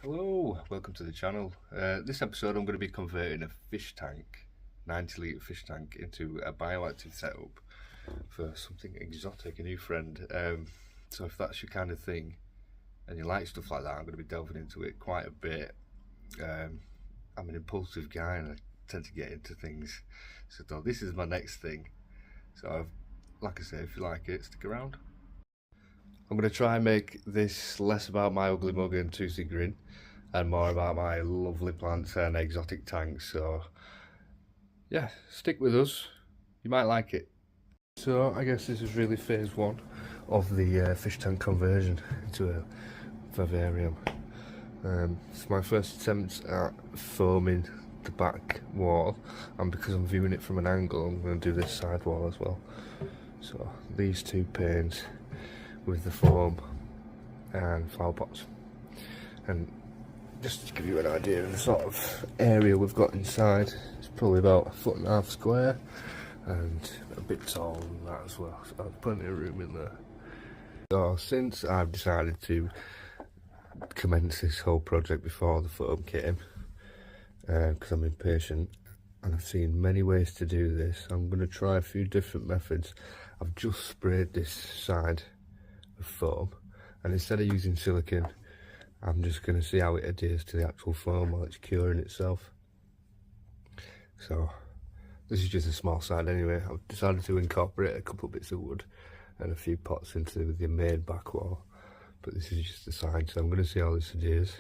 Hello, welcome to the channel. This episode I'm going to be converting a fish tank, 90 litre fish tank, into a bioactive setup for something exotic, a new friend. So if that's your kind of thing and you like stuff like that, I'm going to be delving into it quite a bit. I'm an impulsive guy and I tend to get into things, so I thought this is my next thing. So like I say, if you like it, stick around. I'm going to try and make this less about my ugly mug and toothy grin and more about my lovely plants and exotic tanks. So yeah, stick with us, you might like it. So I guess this is really phase one of the fish tank conversion into a vivarium. It's my first attempt at foaming the back wall, and because I'm viewing it from an angle, I'm going to do this side wall as well. So these two panes with the foam and flower pots, and just to give you an idea of the sort of area we've got inside, it's probably about 1.5 foot square and a bit taller than that as well, so there's plenty of room in there. So since I've decided to commence this whole project before the foam came, because I'm impatient and I've seen many ways to do this, I'm going to try a few different methods. I've just sprayed this side of foam, and instead of using silicone, I'm just going to see how it adheres to the actual foam while it's curing itself. So this is just a small side anyway. I've decided to incorporate a couple of bits of wood and a few pots into the main back wall, but this is just the side, so I'm going to see how this adheres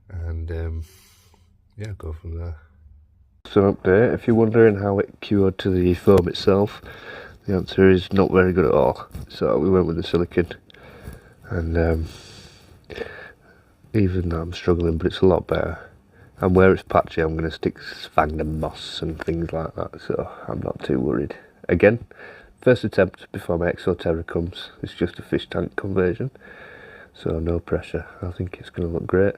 and yeah, go from there. So update, if you're wondering how it cured to the foam itself, the answer is not very good at all. So we went with the silicone, and even though I'm struggling, but it's a lot better. And where it's patchy, I'm going to stick sphagnum moss and things like that, so I'm not too worried. Again, first attempt before my Exoterra comes. It's just a fish tank conversion, so no pressure. I think it's going to look great.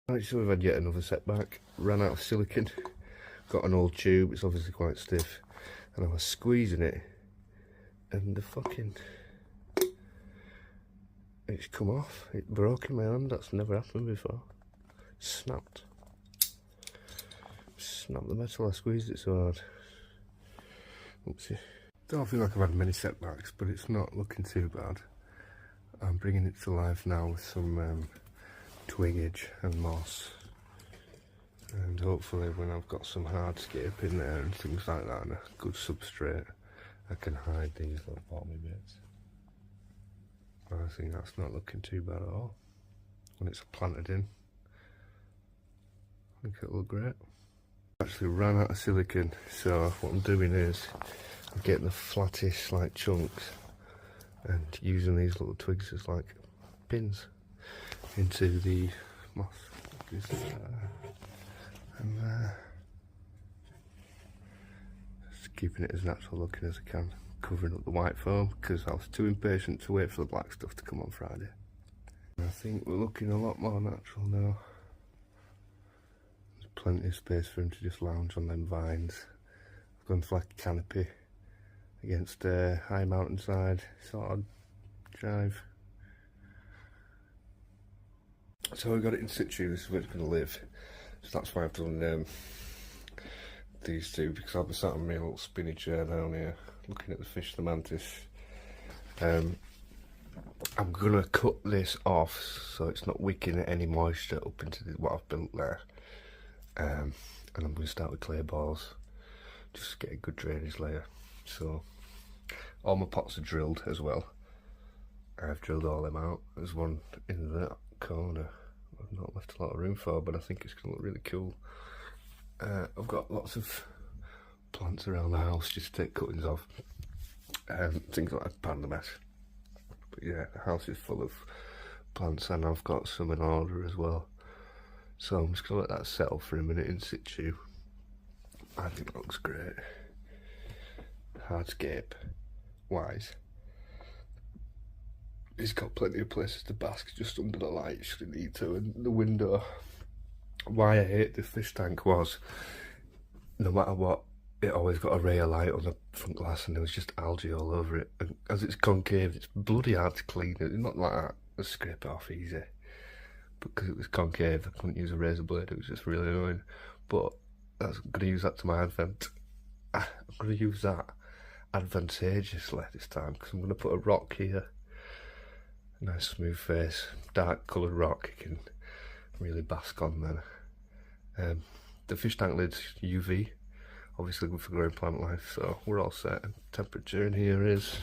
Right, so we've had yet another setback. Ran out of silicone. Got an old tube, it's obviously quite stiff, and I was squeezing it and the fucking, it's come off. It broke in my hand. That's never happened before. Snapped the metal. I squeezed it so hard. Oopsie. Don't feel like I've had many setbacks, but it's not looking too bad. I'm bringing it to life now with some twiggage and moss, and hopefully when I've got some hardscape in there and things like that and a good substrate, I can hide these little bottomy bits. I think that's not looking too bad at all. When it's planted in, I think it'll look great. I actually ran out of silicone, so what I'm doing is I'm getting the flattish like chunks and using these little twigs as like pins into the moss. And just keeping it as natural looking as I can, covering up the white foam because I was too impatient to wait for the black stuff to come on Friday. I think we're looking a lot more natural now. There's plenty of space for him to just lounge on them vines. I've gone for like a canopy against a high mountainside sort of drive. So we got it in situ, this is where it's going to live. So that's why I've done these two, because I'll be sat on my little spinny chair down here looking at the fish, the mantis. I'm going to cut this off so it's not wicking any moisture up into what I've built there. And I'm going to start with clay balls, just to get a good drainage layer. So all my pots are drilled as well. I've drilled all them out. There's one in that corner I've not left a lot of room for, but I think it's going to look really cool. I've got lots of plants around the house just to take cuttings off, things like panda mesh. But yeah, the house is full of plants, and I've got some in order as well. So I'm just going to let that settle for a minute in situ. I think it looks great. Hardscape wise, it's got plenty of places to bask just under the light should it need to, and the window. Why I hate the fish tank was, no matter what it always got a ray of light on the front glass, and there was just algae all over it. And as it's concave, it's bloody hard to clean. It's not like that. I scrape it off easy. Because it was concave, I couldn't use a razor blade. It was just really annoying. But I'm going to use that to my advent. I'm going to use that advantageously this time, because I'm going to put a rock here. A nice smooth face, dark coloured rock you can really bask on then. The fish tank lid's UV, obviously good for growing plant life, so we're all set. Temperature in here is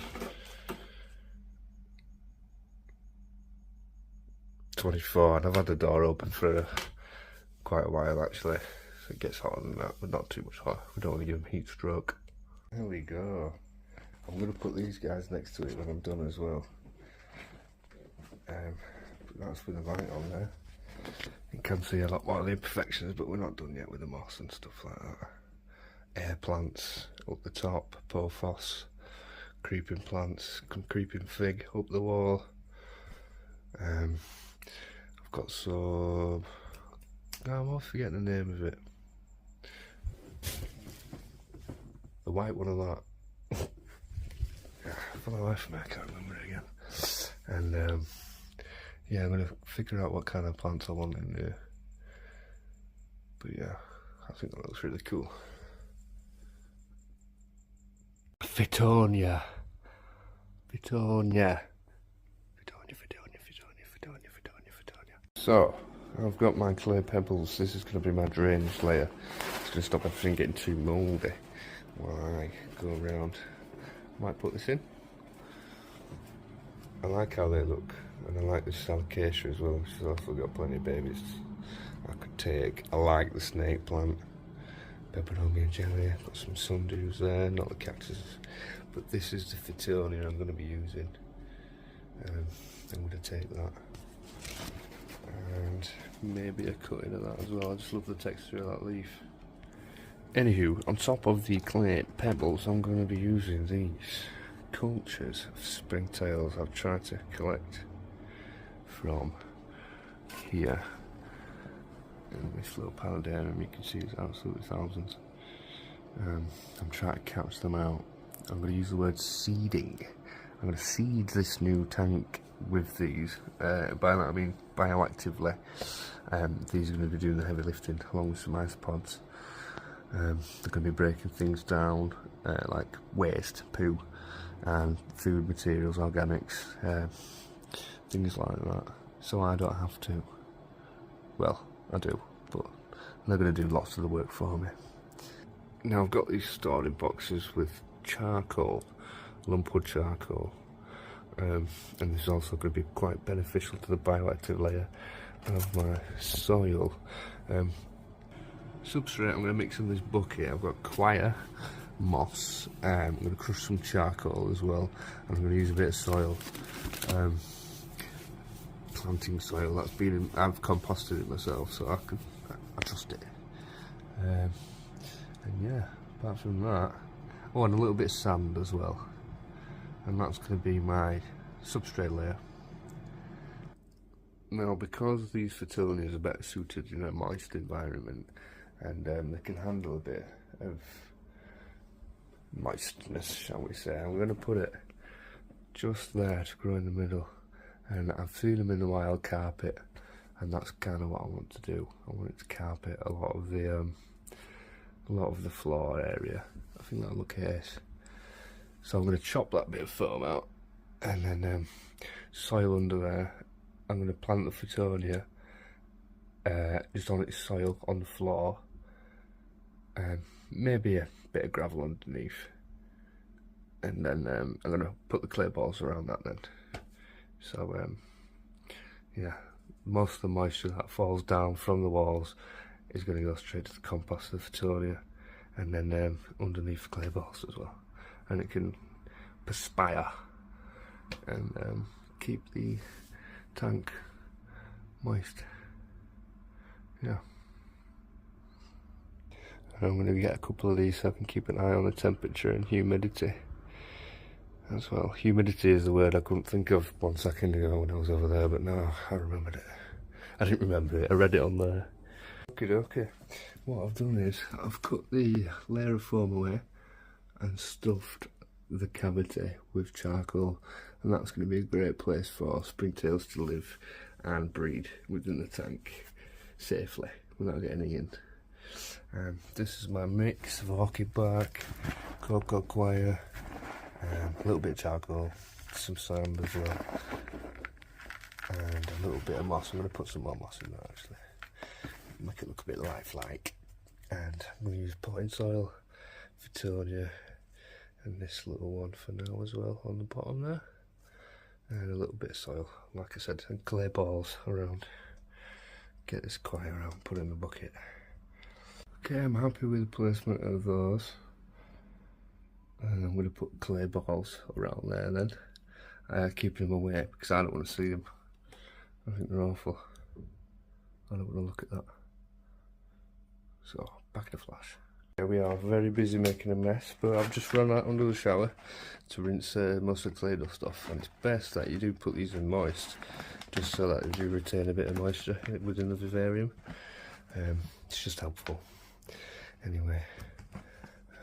24, and I've had the door open for quite a while actually, so it gets hotter than that, but not too much hot. We don't want to give them heat stroke. There we go. I'm going to put these guys next to it when I'm done as well. That's with the light on there. You can see a lot more of the imperfections, but we're not done yet with the moss and stuff like that. Air plants up the top, pothos, creeping plants, creeping fig up the wall. I've got some, I'm always forgetting the name of it. The white one of that. For the life of me, I can't remember it again. And yeah, I'm going to figure out what kind of plants I want in there. But yeah, I think that looks really cool. Fittonia. So, I've got my clay pebbles. This is going to be my drainage layer. It's going to stop everything getting too mouldy while I go around. Might put this in. I like how they look, and I like this alocasia as well, which has also got plenty of babies I could take. I like the snake plant, peperomia jelly, got some sundews there, not the cactuses, but this is the Fittonia I'm going to be using. I'm going to take that, and maybe a cutting of that as well. I just love the texture of that leaf. Anywho, on top of the clay pebbles, I'm going to be using these cultures of springtails I've tried to collect from here. And this little paludarium, you can see it's absolutely thousands. I'm trying to catch them out. I'm going to use the word seeding. I'm going to seed this new tank with these. By that I mean bioactively. These are going to be doing the heavy lifting along with some isopods. They're going to be breaking things down like waste, poo, and food materials, organics, things like that. So I don't have to. Well, I do, but they're going to do lots of the work for me. Now I've got these stored in boxes with charcoal, lumpwood charcoal, and this is also going to be quite beneficial to the bioactive layer of my soil. Substrate, I'm going to mix in this bucket. I've got quire, moss, I'm going to crush some charcoal as well, and I'm going to use a bit of soil, planting soil that's been in, I've composted it myself, so I trust it. And yeah, apart from that, oh, and a little bit of sand as well, and that's going to be my substrate layer. Now, because these Fittonias are better suited in a moist environment, and they can handle a bit of moistness, shall we say, I'm going to put it just there to grow in the middle. And I've seen them in the wild carpet, and that's kind of what I want to do. I want it to carpet a lot of the floor area. I think that'll look ace. So I'm going to chop that bit of foam out, and then soil under there. I'm going to plant the Fittonia just on its soil on the floor, and maybe a bit of gravel underneath, and then I'm going to put the clay balls around that then. So yeah, most of the moisture that falls down from the walls is going to go straight to the compost of the Fittonia, and then underneath the clay balls as well, and it can perspire and keep the tank moist. Yeah. And I'm going to get a couple of these so I can keep an eye on the temperature and humidity as well. Humidity is the word I couldn't think of 1 second ago when I was over there, but now I remembered it. I didn't remember it, I read it on there. Okay. what I've done is I've cut the layer of foam away and stuffed the cavity with charcoal, and that's going to be a great place for springtails to live and breed within the tank safely without getting in. This is my mix of orchid bark, cocoa coir, a little bit of charcoal, some sand as well, and a little bit of moss. I'm going to put some more moss in there actually, make it look a bit lifelike. And I'm going to use potting soil, Vitoria, and this little one for now as well on the bottom there, and a little bit of soil, like I said, and clay balls around. Get this coir out, put it in the bucket. Okay, I'm happy with the placement of those, and I'm going to put clay balls around there then, keeping them away because I don't want to see them. I think they're awful. I don't want to look at that. So, back in a flash. Here we are, very busy making a mess, but I've just run out under the shower to rinse most of the clay dust off, and it's best that you do put these in moist, just so that you retain a bit of moisture within the vivarium. It's just helpful. Anyway,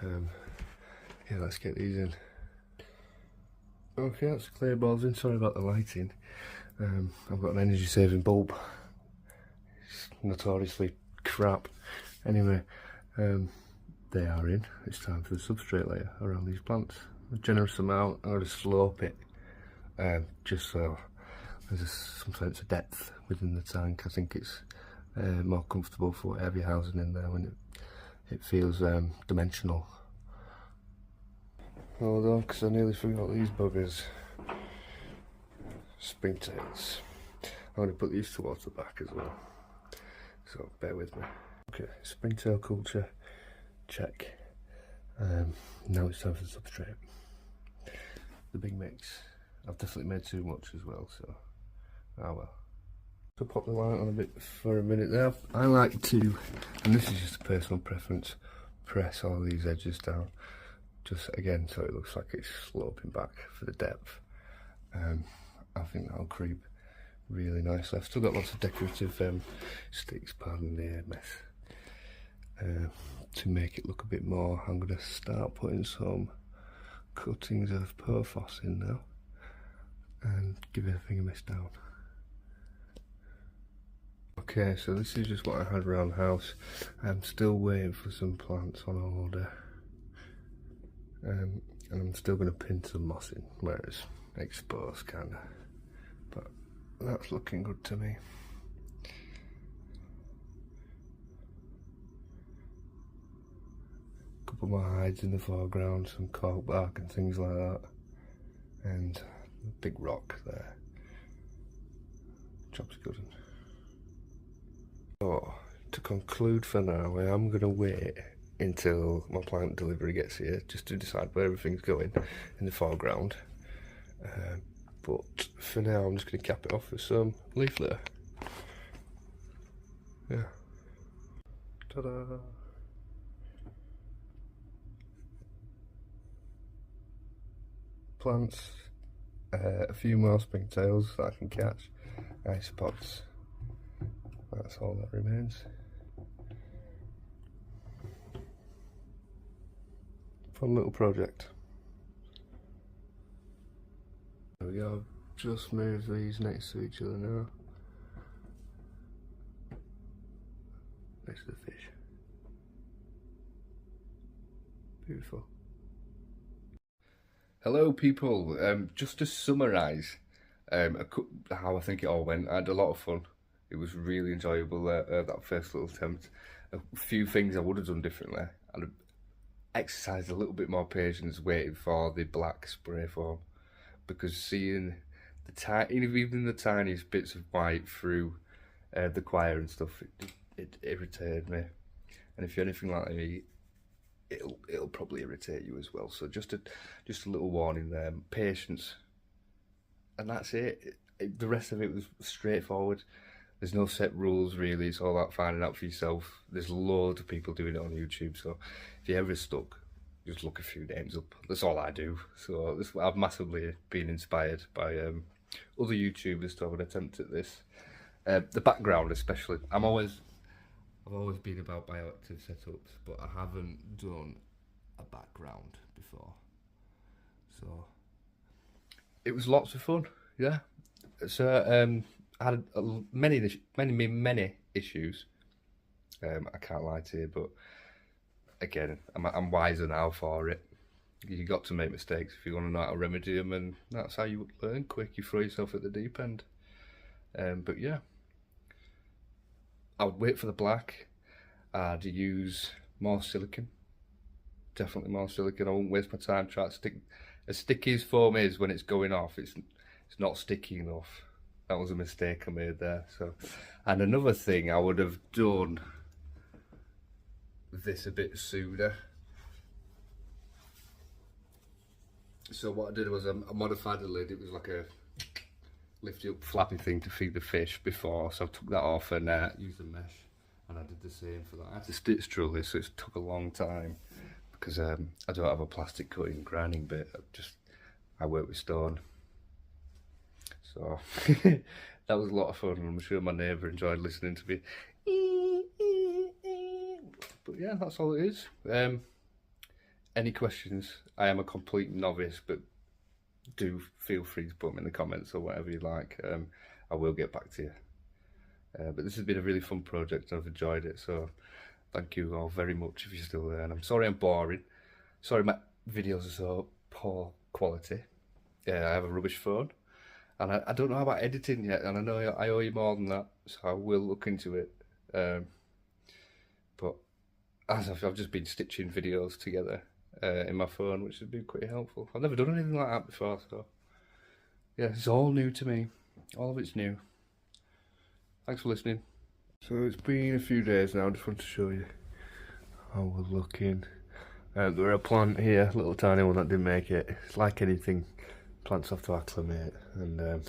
yeah, let's get these in. Okay, that's the clay balls in. Sorry about the lighting. I've got an energy saving bulb. It's notoriously crap. Anyway, they are in. It's time for the substrate layer around these plants. A generous amount. I'm going to slope it, just so there's some sense of depth within the tank. I think it's more comfortable for whatever you're housing in there when it feels dimensional. Hold on, because I nearly forgot these buggers. Springtails. I'm going to put these towards the back as well, so bear with me. Okay, springtail culture, check. Now it's time for the substrate. The big mix. I've definitely made too much as well, so ah well. To pop the light on a bit for a minute there, I like to, and this is just a personal preference, press all these edges down, just again so it looks like it's sloping back for the depth. I think that'll creep really nicely. I've still got lots of decorative sticks, pardon the mess, to make it look a bit more. I'm going to start putting some cuttings of perfoss in now and give everything a mist down. Okay, so this is just what I had around the house. I'm still waiting for some plants on order, and I'm still going to pin some moss in where it's exposed kind of, but that's looking good to me. A couple more hides in the foreground, some cork bark and things like that, and a big rock there. Job's good. So, to conclude for now, I am going to wait until my plant delivery gets here just to decide where everything's going in the foreground. But for now, I'm just going to cap it off with some leaf litter. Yeah. Ta-da! Plants, a few more springtails that I can catch, isopods. That's all that remains. Fun little project. There we go, just move these next to each other now. Next to the fish. Beautiful. Hello people, just to summarise how I think it all went, I had a lot of fun. It was really enjoyable, that first little attempt. A few things I would have done differently. I'd have exercised a little bit more patience waiting for the black spray foam, because seeing even the tiniest bits of white through the coir and stuff, it irritated me. And if you're anything like me, it'll probably irritate you as well. So just a little warning there, patience, and that's it. The rest of it was straightforward. There's no set rules really, it's all about finding out for yourself. There's loads of people doing it on YouTube, so if you're ever stuck, just look a few names up. That's all I do. So I've massively been inspired by other YouTubers to have an attempt at this. The background especially, I'm always I've always been about bioactive setups, but I haven't done a background before. So it was lots of fun, yeah. So I had many issues. I can't lie to you, but again, I'm wiser now for it. You got to make mistakes if you want to know how to remedy them, and that's how you learn quick. You throw yourself at the deep end. But yeah, I would wait for the black. I'd use more silicon. Definitely more silicon. I won't waste my time trying to stick. As sticky as foam is when it's going off, it's not sticky enough. That was a mistake I made there. So, and another thing, I would have done this a bit sooner. So what I did was I modified the lid. It was like a lifty up flappy thing to feed the fish before, so I took that off and used a mesh, and I did the same for that. I had to stitch through this, so it took a long time because I don't have a plastic cutting grinding bit. I work with stone, so that was a lot of fun, and I'm sure my neighbour enjoyed listening to me. But yeah, that's all it is. Any questions? I am a complete novice, but do feel free to put them in the comments or whatever you like. I will get back to you. But this has been a really fun project. I've enjoyed it, so thank you all very much if you're still there. And I'm sorry I'm boring. Sorry my videos are so poor quality. Yeah, I have a rubbish phone, and I don't know about editing yet, and I know I owe you more than that, so I will look into it. But as I've just been stitching videos together in my phone, which has been quite helpful. I've never done anything like that before, so yeah, it's all new to me. All of it's new. Thanks for listening. So it's been a few days now. I just want to show you how we're looking. There are a plant here, a little tiny one that didn't make it. It's like anything, plants have to acclimate, and I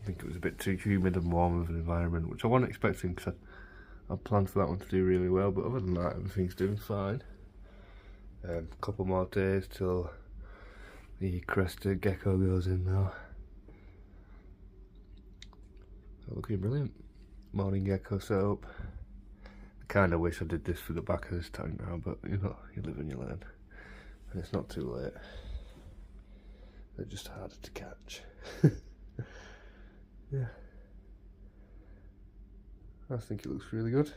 think it was a bit too humid and warm of an environment, which I wasn't expecting because I planned for that one to do really well, but other than that, everything's doing fine. A couple more days till the crested gecko goes in now. Looking brilliant. Morning gecko setup. I kind of wish I did this for the back of this tank now, but you know, you live and you learn. And it's not too late. They're just harder to catch. Yeah. I think it looks really good.